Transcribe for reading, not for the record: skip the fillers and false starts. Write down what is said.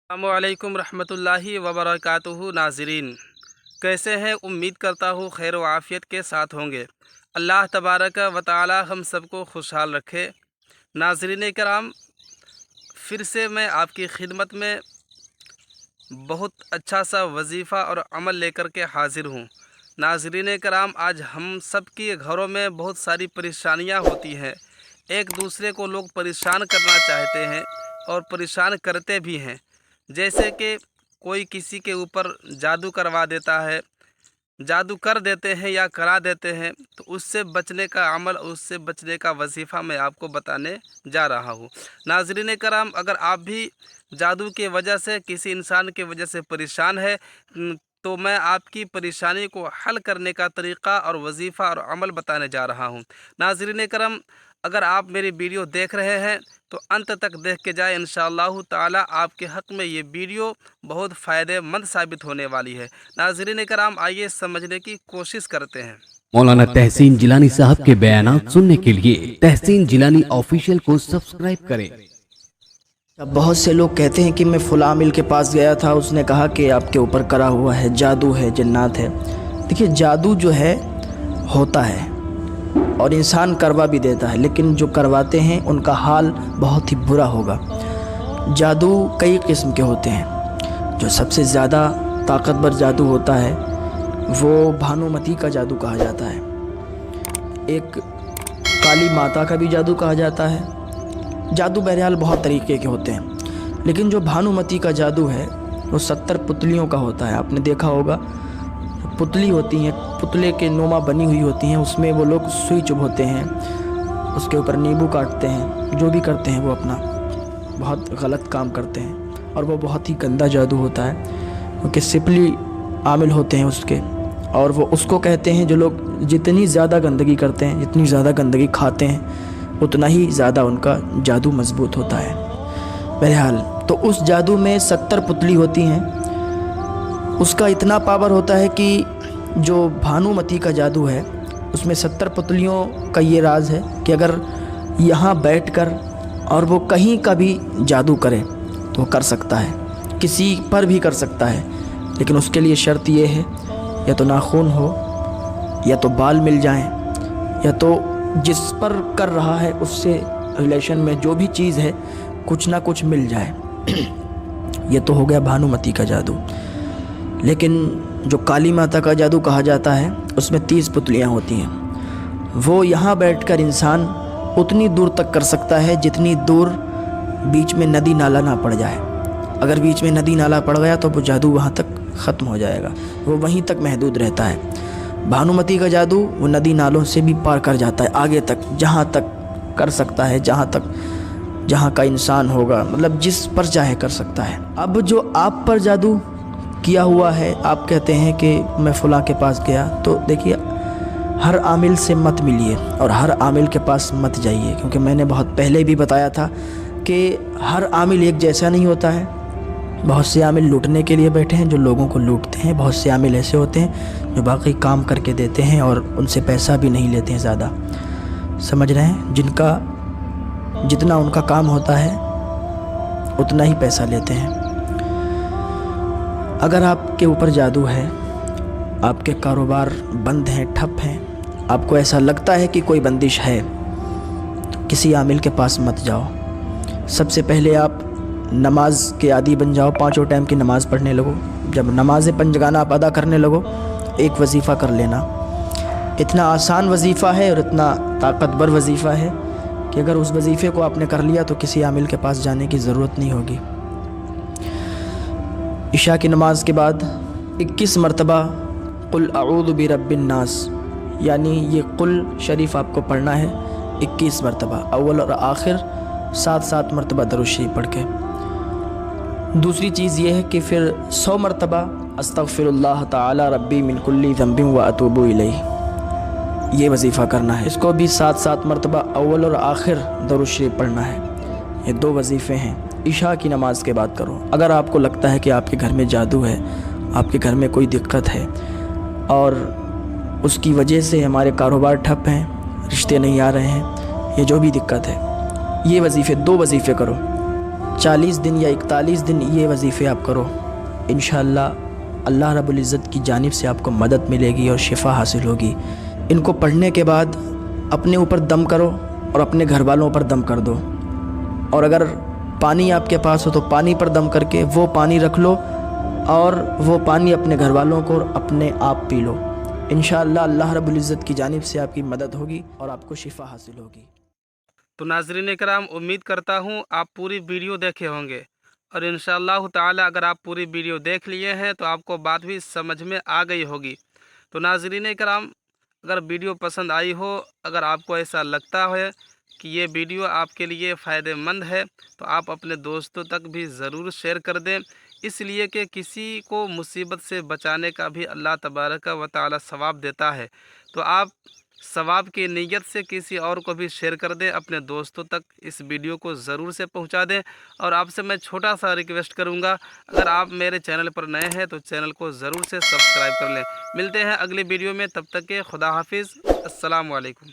अस्सलामुअलैकुम रहमतुल्लाहि वबरकातुहू। नाज़रीन, कैसे हैं? उम्मीद करता हूँ खैर व आफ़ियत के साथ होंगे। अल्लाह तबारक व तआला हम सबको खुशहाल रखे। नाज़रीन कराम, फिर से मैं आपकी खिदमत में बहुत अच्छा सा वजीफ़ा और अमल लेकर के हाज़िर हूँ। नाज़रीन कराम, आज हम सब के घरों में बहुत सारी परेशानियाँ होती हैं। एक दूसरे को लोग परेशान करना चाहते हैं और परेशान करते भी हैं। जैसे कि कोई किसी के ऊपर जादू करवा देता है, जादू कर देते हैं या करा देते हैं। तो उससे बचने का अमल, उससे बचने का वजीफ़ा मैं आपको बताने जा रहा हूँ। नाज़रीन कराम, अगर आप भी जादू के वजह से, किसी इंसान के वजह से परेशान है, तो मैं आपकी परेशानी को हल करने का तरीक़ा और वजीफ़ा और अमल बताने जा रहा हूँ। नाज़रीन करम, अगर आप मेरी वीडियो देख रहे हैं तो अंत तक देख के जाए। इंशाअल्लाह ताला आपके हक़ में ये वीडियो बहुत फ़ायदेमंद साबित होने वाली है। नाज़रीन कराम, आइए समझने की कोशिश करते हैं। मौलाना तहसीन जिलानी साहब के बयानात सुनने के लिए तहसीन जिलानी ऑफिशियल को सब्सक्राइब करें। अब बहुत से लोग कहते हैं कि मैं फ़लाँ आमिल के पास गया था, उसने कहा कि आपके ऊपर करा हुआ है, जादू है, जन्नात है। देखिए, जादू जो है होता है और इंसान करवा भी देता है, लेकिन जो करवाते हैं उनका हाल बहुत ही बुरा होगा। जादू कई किस्म के होते हैं। जो सबसे ज़्यादा ताकतवर जादू होता है वो भानुमती का जादू कहा जाता है। एक काली माता का भी जादू कहा जाता है। जादू बहरहाल बहुत तरीके के होते हैं, लेकिन जो भानुमती का जादू है वो 70 पुतलियों का होता है। आपने देखा होगा, पुतली होती हैं, पुतले के नुमा बनी हुई होती हैं, उसमें वो लोग सुई चुभोते हैं, उसके ऊपर नींबू काटते हैं, जो भी करते हैं वो अपना बहुत गलत काम करते हैं और वो बहुत ही गंदा जादू होता है, क्योंकि सिपली आमिल होते हैं उसके। और वो उसको कहते हैं, जो लोग जितनी ज़्यादा गंदगी करते हैं, जितनी ज़्यादा गंदगी खाते हैं, उतना ही ज़्यादा उनका जादू मजबूत होता है। बहरहाल, तो उस जादू में 70 पुतली होती हैं। उसका इतना पावर होता है कि जो भानुमती का जादू है उसमें 70 पुतलियों का ये राज है कि अगर यहाँ बैठकर और वो कहीं का भी जादू करे तो कर सकता है, किसी पर भी कर सकता है। लेकिन उसके लिए शर्त ये है, या तो नाखून हो, या तो बाल मिल जाएं, या तो जिस पर कर रहा है उससे रिलेशन में जो भी चीज़ है कुछ ना कुछ मिल जाए। ये तो हो गया भानुमती का जादू। लेकिन जो काली माता का जादू कहा जाता है उसमें 30 पुतलियाँ होती हैं। वो यहाँ बैठकर इंसान उतनी दूर तक कर सकता है जितनी दूर बीच में नदी नाला ना पड़ जाए। अगर बीच में नदी नाला पड़ गया तो वो जादू वहाँ तक ख़त्म हो जाएगा, वो वहीं तक महदूद रहता है। भानुमती का जादू वो नदी नालों से भी पार कर जाता है, आगे तक, जहाँ तक कर सकता है, जहाँ का इंसान होगा, मतलब जिस पर चाहे कर सकता है। अब जो आप पर जादू किया हुआ है, आप कहते हैं कि मैं फ़लाँ के पास गया, तो देखिए, हर आमिल से मत मिलिए और हर आमिल के पास मत जाइए, क्योंकि मैंने बहुत पहले भी बताया था कि हर आमिल एक जैसा नहीं होता है। बहुत से आमिल लूटने के लिए बैठे हैं, जो लोगों को लूटते हैं। बहुत से आमिल ऐसे होते हैं जो बाकी काम करके देते हैं और उनसे पैसा भी नहीं लेते हैं ज़्यादा, समझ रहे हैं, जिनका जितना उनका काम होता है उतना ही पैसा लेते हैं। अगर आपके ऊपर जादू है, आपके कारोबार बंद हैं, ठप हैं, आपको ऐसा लगता है कि कोई बंदिश है, तो किसी आमिल के पास मत जाओ। सबसे पहले आप नमाज के आदी बन जाओ, 5 टाइम की नमाज़ पढ़ने लगो। जब नमाज़ पंजगाना आप अदा करने लगो, एक वजीफ़ा कर लेना। इतना आसान वजीफ़ा है और इतना ताकतवर वजीफ़ा है कि अगर उस वजीफ़े को आपने कर लिया तो किसी आमिल के पास जाने की ज़रूरत नहीं होगी। इशा की नमाज के बाद 21 मरतबा कुल अऊज़ु बिरब्बिन नास, यानी ये कुल शरीफ आपको पढ़ना है 21 मरतबा, अव्वल और आखिर 7-7 मरतबा दरूद शरीफ पढ़ के। दूसरी चीज़ ये है कि फिर 100 मरतबा अस्तग़फिरुल्लाह ताला रब्बी मिन कुल्ली ज़ंबिन व अतूबु इलैह, ये वजीफ़ा करना है। इसको भी 7-7 मरतबा अव्वल और आखिर दरूद शरीफ पढ़ना है। ये 2 वजीफ़े हैं इशा की नमाज के बाद करो। अगर आपको लगता है कि आपके घर में जादू है, आपके घर में कोई दिक्कत है और उसकी वजह से हमारे कारोबार ठप हैं, रिश्ते नहीं आ रहे हैं, ये जो भी दिक्कत है, ये वजीफ़े 2 वजीफ़े करो। 40 दिन या 41 दिन ये वजीफ़े आप करो, इंशाअल्लाह अल्लाह रब्बुल इज़्ज़त की जानिब से आपको मदद मिलेगी और शिफा हासिल होगी। इनको पढ़ने के बाद अपने ऊपर दम करो और अपने घर वालों पर दम कर दो, और अगर पानी आपके पास हो तो पानी पर दम करके वो पानी रख लो और वो पानी अपने घर वालों को और अपने आप पी लो। इंशाअल्लाह अल्लाह रब्बुल इज़्ज़त की जानिब से आपकी मदद होगी और आपको शिफा हासिल होगी। तो नाज़रीन कराम, उम्मीद करता हूँ आप पूरी वीडियो देखे होंगे, और इंशाअल्लाह ताला अगर आप पूरी वीडियो देख लिए हैं तो आपको बात भी समझ में आ गई होगी। तो नाज़रीन कराम, अगर वीडियो पसंद आई हो, अगर आपको ऐसा लगता है कि ये वीडियो आपके लिए फ़ायदेमंद है, तो आप अपने दोस्तों तक भी ज़रूर शेयर कर दें, इसलिए कि किसी को मुसीबत से बचाने का भी अल्लाह तबारक व तआला सवाब देता है। तो आप सवाब की नीयत से किसी और को भी शेयर कर दें, अपने दोस्तों तक इस वीडियो को ज़रूर से पहुंचा दें। और आपसे मैं छोटा सा रिक्वेस्ट करूंगा, अगर आप मेरे चैनल पर नए हैं तो चैनल को ज़रूर से सब्सक्राइब कर लें। मिलते हैं अगली वीडियो में, तब तक के खुदा हाफिज़, अस्सलाम वालेकुम।